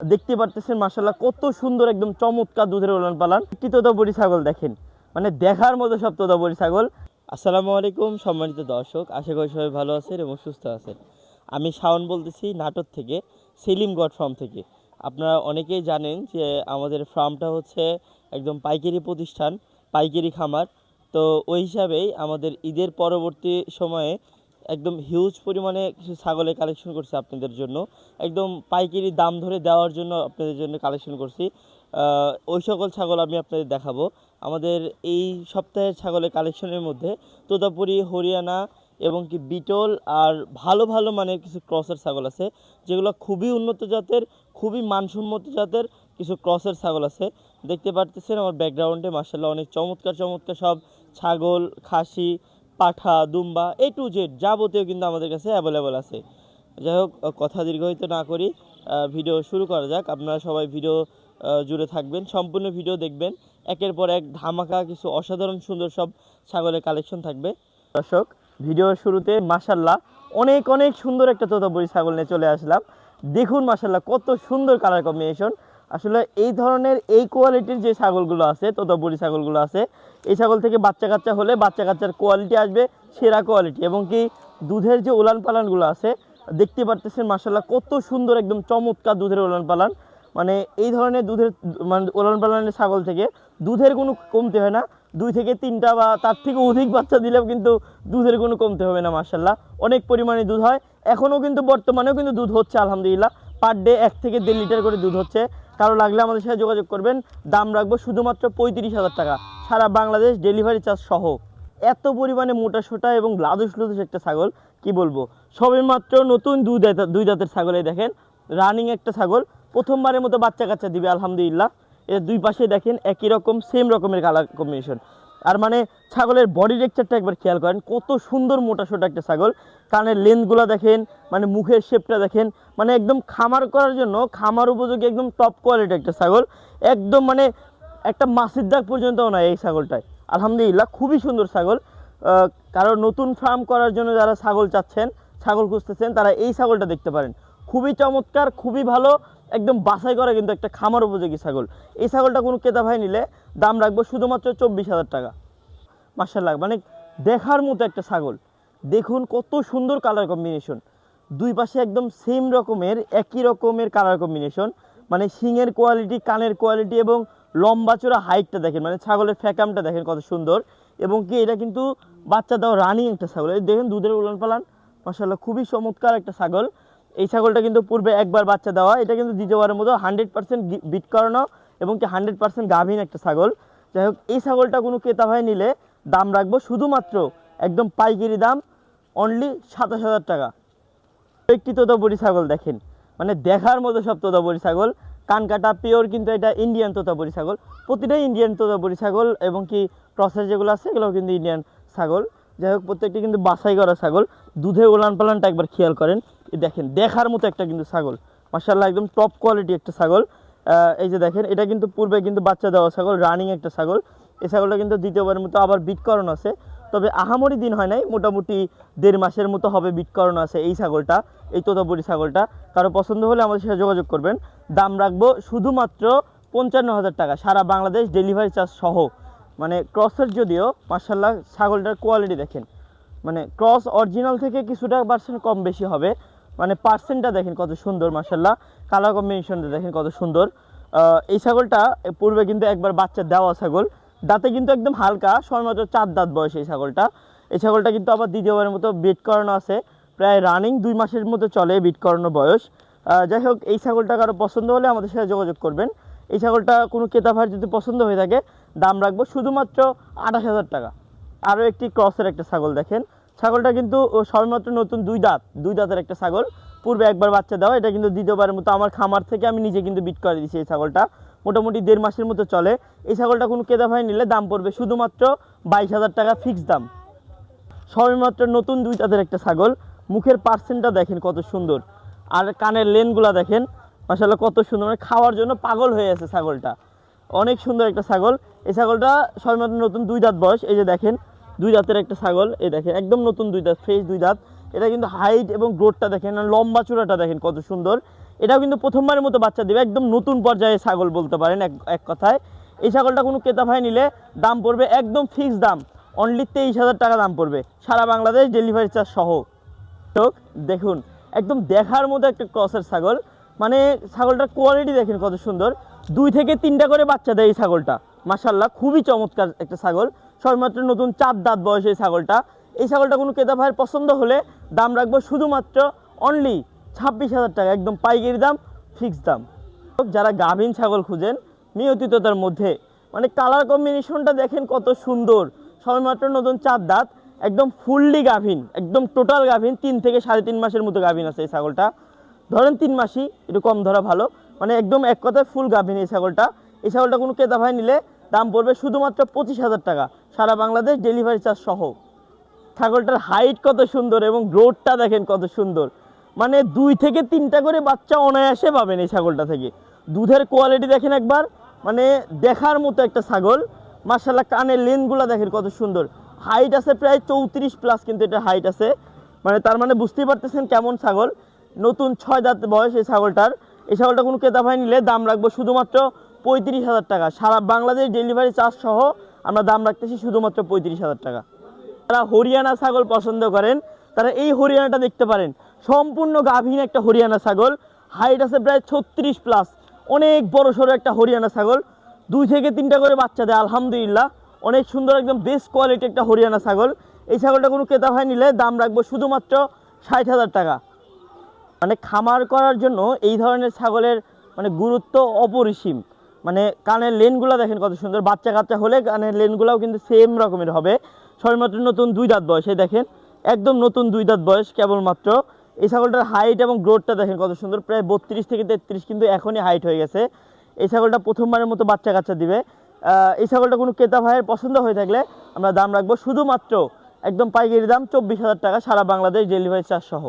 দেখতে পারতেছেন মাশাআল্লাহ কত সুন্দর একদম চমৎকার দুধের উলান পালান। একটি তোতাপুরি ছাগল দেখেন, মানে দেখার মতো সব তোতাপুরি ছাগল। আসসালামু আলাইকুম সম্মানিত দর্শক, আশা করি সবাই ভালো আছেন এবং সুস্থ আছেন। আমি শাওন বলতেছি নাটোর থেকে, সেলিম গড ফার্ম থেকে। আপনারা অনেকেই জানেন যে আমাদের ফার্মটা হচ্ছে একদম পাইকারি প্রতিষ্ঠান, পাইকারি খামার। তো ওই হিসাবেই আমাদের ঈদের পরবর্তী সময়ে একদম হিউজ পরিমাণে কিছু ছাগলের কালেকশন করছি আপনাদের জন্য, একদম পাইকারি দাম ধরে দেওয়ার জন্য আপনাদের জন্য কালেকশন করছি। ওই সকল ছাগল আমি আপনাদের দেখাবো। আমাদের এই সপ্তাহের ছাগলের কালেকশনের মধ্যে তোতাপুরি, হরিয়ানা এবং কি বিটল আর ভালো ভালো মানের কিছু ক্রসের ছাগল আছে, যেগুলো খুবই উন্নত জাতের, খুবই মানসম্মত জাতের কিছু ক্রসের ছাগল আছে। দেখতে পারতেছেন আমার ব্যাকগ্রাউন্ডে মাশাআল্লাহ অনেক চমৎকার চমৎকার সব ছাগল, খাসি, পাঠা, দুম্বা, এ টু জেড যাবতীয় কিন্তু আমাদের কাছে অ্যাভেলেবল আছে। যাই হোক, কথা দীর্ঘায়িত না করি, ভিডিও শুরু করা যাক। আপনারা সবাই ভিডিও জুড়ে থাকবেন, সম্পূর্ণ ভিডিও দেখবেন। একের পর এক ধামাকা কিছু অসাধারণ সুন্দর সব ছাগলের কালেকশন থাকবে। দর্শক, ভিডিওর শুরুতে মাশাআল্লাহ অনেক অনেক সুন্দর একটা তোতাপুরি ছাগল নিয়ে চলে আসলাম। দেখুন মাশাআল্লাহ কত সুন্দর কালার কম্বিনেশন। আসলে এই ধরনের এই কোয়ালিটির যে ছাগলগুলো আছে, তোতাপুরি ছাগলগুলো আছে, এই ছাগল থেকে বাচ্চা কাচ্চা হলে বাচ্চা কাচ্চার কোয়ালিটি আসবে সেরা কোয়ালিটি। এবং কি দুধের যে উলান পালানগুলো আছে দেখতে পারতেছেন মাশাআল্লাহ কত সুন্দর একদম চমৎকার দুধের উলান পালান। মানে এই ধরনের দুধের মানে উলান পালানের ছাগল থেকে দুধের কোনো কমতি হয় না। 2 থেকে 3টা বা তার থেকে অধিক বাচ্চা দিলেও কিন্তু দুধের কোনো কমতি হবে না। মাশাআল্লাহ অনেক পরিমাণে দুধ হয়, এখনও কিন্তু বর্তমানেও কিন্তু দুধ হচ্ছে আলহামদুলিল্লাহ। পার ডে 1 থেকে 1.5 লিটার করে দুধ হচ্ছে। কারো লাগলে আমাদের সাথে যোগাযোগ করবেন। দাম রাখবো শুধুমাত্র 35,000 টাকা, সারা বাংলাদেশ ডেলিভারি চার্জ সহ। এত পরিমাণে মোটা সোটা এবং লাদুস লুদুস একটা ছাগল কি বলবো। সবে মাত্র নতুন দুই দাঁতের ছাগলে দেখেন, রানিং একটা ছাগল, প্রথমবারের মতো বাচ্চা কাচ্চা দিবে আলহামদুলিল্লাহ। এর দুই পাশে দেখেন একই রকম সেম রকমের কালার কম্বিনেশন। আর মানে ছাগলের বডি টেক্সচারটা একবার খেয়াল করেন, কত সুন্দর মোটা সোটা একটা ছাগল। কানের লেন্থগুলো দেখেন, মানে মুখের শেপটা দেখেন, মানে একদম খামার করার জন্য খামার উপযোগী একদম টপ কোয়ালিটি একটা ছাগল। একদম মানে একটা মাছের দাগ পর্যন্তও নয় এই ছাগলটায়। আলহামদুলিল্লাহ খুবই সুন্দর ছাগল। কারণ নতুন ফার্ম করার জন্য যারা ছাগল চাচ্ছেন, ছাগল খুঁজতেছেন, তারা এই ছাগলটা দেখতে পারেন। খুবই চমৎকার, খুবই ভালো, একদম বাছাই করা কিন্তু একটা খামার উপযোগী ছাগল। এই ছাগলটা কোনো ক্রেতা ভাই নিলে দাম রাখবো শুধুমাত্র 24,000 টাকা। মাশাআল্লাহ মানে দেখার মতো একটা ছাগল। দেখুন কত সুন্দর কালার কম্বিনেশন, দুই পাশে একদম সেম রকমের একই রকমের কালার কম্বিনেশন। মানে শিংয়ের কোয়ালিটি, কানের কোয়ালিটি এবং লম্বা চূড়া হাইটটা দেখেন, মানে ছাগলের ফ্যাকামটা দেখেন কত সুন্দর। এবং কি এটা কিন্তু বাচ্চা দেওয়া রানিং একটা ছাগল। এই দেখেন দুধের উলান পালান, মাশাআল্লাহ খুবই চমৎকার একটা ছাগল। এই ছাগলটা কিন্তু পূর্বে একবার বাচ্চা দেওয়া, এটা কিন্তু দ্বিতীয়বারের মতো 100% বিট করানো এবং কি 100% গাভীন একটা ছাগল। যাই হোক, এই ছাগলটা কোনো ক্রেতা ভাই নিলে দাম রাখবো শুধুমাত্র একদম পাইকারি দাম, অনলি 27,000 টাকা। একটি তোতাপুরি ছাগল দেখেন, মানে দেখার মতো সব তোতাপুরি ছাগল। কান কাটা পিওর, কিন্তু এটা ইন্ডিয়ান তোতাপুরি ছাগল। প্রতিটাই ইন্ডিয়ান তোতাপুরি ছাগল এবং কি প্রসেস যেগুলো আছে এগুলো কিন্তু ইন্ডিয়ান ছাগল। যাই হোক, প্রত্যেকটি কিন্তু বাছাই করা ছাগল। দুধের উলান পালানটা একবার খেয়াল করেন, দেখেন দেখার মতো একটা কিন্তু ছাগল। মাশাআল্লাহ একদম টপ কোয়ালিটি একটা ছাগল। এই যে দেখেন, এটা কিন্তু পূর্বে কিন্তু বাচ্চা দেওয়া ছাগল, রানিং একটা ছাগল। এই ছাগলটা কিন্তু দ্বিতীয়বারের মতো আবার বিট করানো আছে, তবে আহামরি দিন হয় নাই, মোটামুটি 1.5 মাসের মতো হবে বিট করানো আছে এই ছাগলটা, এই তোতাপুরি ছাগলটা। কারো পছন্দ হলে আমাদের সাথে যোগাযোগ করবেন। দাম রাখবো শুধুমাত্র 55,000 টাকা, সারা বাংলাদেশ ডেলিভারি চার্জ সহ। মানে ক্রসের যদিও মাশাআল্লাহ ছাগলটার কোয়ালিটি দেখেন, মানে ক্রস অরিজিনাল থেকে কিছুটা পার্সেন্ট কম বেশি হবে। মানে পার্সেন্টটা দেখেন কত সুন্দর, মাশাআল্লাহ কালার কম্বিনেশনটা দেখেন কত সুন্দর। এই ছাগলটা পূর্বে কিন্তু একবার বাচ্চা দেওয়া ছাগল, দাঁতে কিন্তু একদম হালকা, সবেমাত্র 4 দাঁত বয়স এই ছাগলটা। এই ছাগলটা কিন্তু আবার দ্বিতীয়বারের মতো বিট করানো আছে, প্রায় রানিং 2 মাসের মতো চলে বিট করানো বয়স। যাই হোক, এই ছাগলটা কারো পছন্দ হলে আমাদের সাথে যোগাযোগ করবেন। এই ছাগলটা কোনো ক্রেতা ভাইয়ের যদি পছন্দ হয়ে থাকে দাম রাখবো শুধুমাত্র 28,000 টাকা। আরও একটি ক্রসের একটা ছাগল দেখেন, ছাগলটা কিন্তু সবেমাত্র নতুন দুই দাঁতের একটা ছাগল, পূর্বে একবার বাচ্চা দেওয়া। এটা কিন্তু দ্বিতীয়বারের মতো আমার খামার থেকে আমি নিজে কিন্তু বিট করে দিয়েছি এই ছাগলটা, মোটামুটি 1.5 মাসের মতো চলে। এই ছাগলটা কোনো ক্রেতা ভাই নিলে দাম পড়বে শুধুমাত্র 22,000 টাকা ফিক্স দাম। সবেমাত্র নতুন 2 দাঁতের একটা ছাগল, মুখের পার্সেন্টটা দেখেন কত সুন্দর, আর কানের লেনগুলা দেখেন মাশাআল্লাহ কত সুন্দর, মানে খাওয়ার জন্য পাগল হয়ে আছে ছাগলটা। অনেক সুন্দর একটা ছাগল। এই ছাগলটা সবেমাত্র নতুন 2 দাঁত বয়স। এই যে দেখেন 2 দাঁতের একটা ছাগল, এই দেখেন একদম নতুন 2 দাঁত, ফ্রেশ 2 দাঁত। এটা কিন্তু হাইট এবং গ্রোথটা দেখেন, লম্বা চূড়াটা দেখেন কত সুন্দর। এটাও কিন্তু প্রথমবারের মতো বাচ্চা দেবে, একদম নতুন পর্যায়ে ছাগল বলতে পারেন এক কথায়। এই ছাগলটা কোনো ক্রেতা ভাই নিলে দাম পড়বে একদম ফিক্সড দাম, অনলি 23,000 টাকা দাম পড়বে, সারা বাংলাদেশ ডেলিভারি চার্জ সহ। তো দেখুন একদম দেখার মতো একটা ক্রসের ছাগল, মানে ছাগলটার কোয়ালিটি দেখেন কত সুন্দর, 2 থেকে 3টা করে বাচ্চা দেয় এই ছাগলটা। মাশাআল্লাহ খুবই চমৎকার একটা ছাগল, সবেমাত্র নতুন 4 দাঁত বয়স এই ছাগলটা। এই ছাগলটা কোনো ক্রেতা ভাইয়ের পছন্দ হলে দাম রাখবো শুধুমাত্র অনলি 26,000 টাকা, একদম পাইকারি দাম, ফিক্সড দাম। যারা গাভীন ছাগল খুঁজেন নিয়মিততার মধ্যে, মানে কালার কম্বিনেশনটা দেখেন কত সুন্দর, সবেমাত্র নতুন 4 দাঁত, একদম ফুললি গাভীন, একদম টোটাল গাভীন, 3 থেকে 3.5 মাসের মতো গাভীন আছে এই ছাগলটা। ধরেন 3 মাসই, একটু কম ধরা ভালো, মানে একদম এক কথায় ফুল গাভীন এই ছাগলটা। এই ছাগলটা কোনো ক্রেতা ভাই নিলে দাম পড়বে শুধুমাত্র 25,000 টাকা, সারা বাংলাদেশ ডেলিভারি চার্জ সহ। ছাগলটার হাইট কত সুন্দর এবং গ্রোথটা দেখেন কত সুন্দর, মানে 2 থেকে 3টা করে বাচ্চা অনায়াসে পাবেন এই ছাগলটা থেকে। দুধের কোয়ালিটি দেখেন একবার, মানে দেখার মতো একটা ছাগল। মাশাআল্লাহ কানের লেনগুলো দেখেন কত সুন্দর, হাইট আছে প্রায় 34 প্লাস, কিন্তু এটা হাইট আছে, মানে তার মানে বুঝতেই পারতেছেন কেমন ছাগল। নতুন 6 দাঁত বয়স এই ছাগলটার। এই ছাগলটা কোনো ক্রেতা ভাই নিলে দাম রাখবো শুধুমাত্র 35,000 টাকা, সারা বাংলাদেশ ডেলিভারি চার্জ সহ আমরা দাম রাখতেছি শুধুমাত্র 35,000 টাকা। যারা হরিয়ানা ছাগল পছন্দ করেন তারা এই হরিয়ানাটা দেখতে পারেন, সম্পূর্ণ গাভীন একটা হরিয়ানা ছাগল, হাইট আছে প্রায় 36 প্লাস, অনেক বড় সড়ো একটা হরিয়ানা ছাগল, 2 থেকে 3টা করে বাচ্চা দেয় আলহামদুলিল্লাহ, অনেক সুন্দর একদম বেস্ট কোয়ালিটি একটা হরিয়ানা ছাগল। এই ছাগলটা কোনো ক্রেতা ভাই নিলে দাম রাখবো শুধুমাত্র 60,000 টাকা। মানে খামার করার জন্য এই ধরনের ছাগলের মানে গুরুত্ব অপরিসীম, মানে কানের লেনগুলো দেখেন কত সুন্দর, বাচ্চা কাচ্চা হলে কানের লেনগুলোও কিন্তু সেম রকমের হবে। সবেমাত্র নতুন 2 দাঁত বয়স, এই দেখেন একদম নতুন 2 দাঁত বয়স কেবলমাত্র। এই ছাগলটার হাইট এবং গ্রোথটা দেখেন কত সুন্দর, প্রায় 32 থেকে 33 কিন্তু এখনই হাইট হয়ে গেছে। এই ছাগলটা প্রথমবারের মতো বাচ্চা কাচ্চা দিবে। এই ছাগলটা কোনো ক্রেতা ভাইয়ের পছন্দ হয়ে থাকলে আমরা দাম রাখবো শুধুমাত্র একদম পাইকারি দাম 24,000 টাকা, সারা বাংলাদেশ ডেলিভারি চার্জ সহ।